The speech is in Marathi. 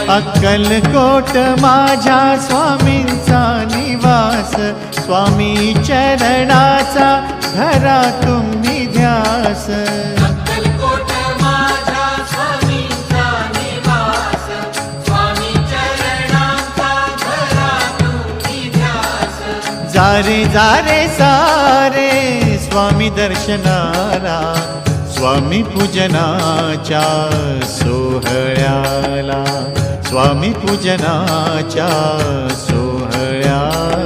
अक्कलकोट माझ्या स्वामींचा निवास, स्वामी चरणाचा धरा तुम्ही ध्यास। अक्कलकोट माझ्या स्वामींचा निवास, स्वामी चरणांचा धरा तुम्ही ध्यास। जारे जारे सारे स्वामी दर्शनाला, स्वामी पूजनाच्या सोहळ्याला, स्वामी पूजनाच्या सोहळ्याला।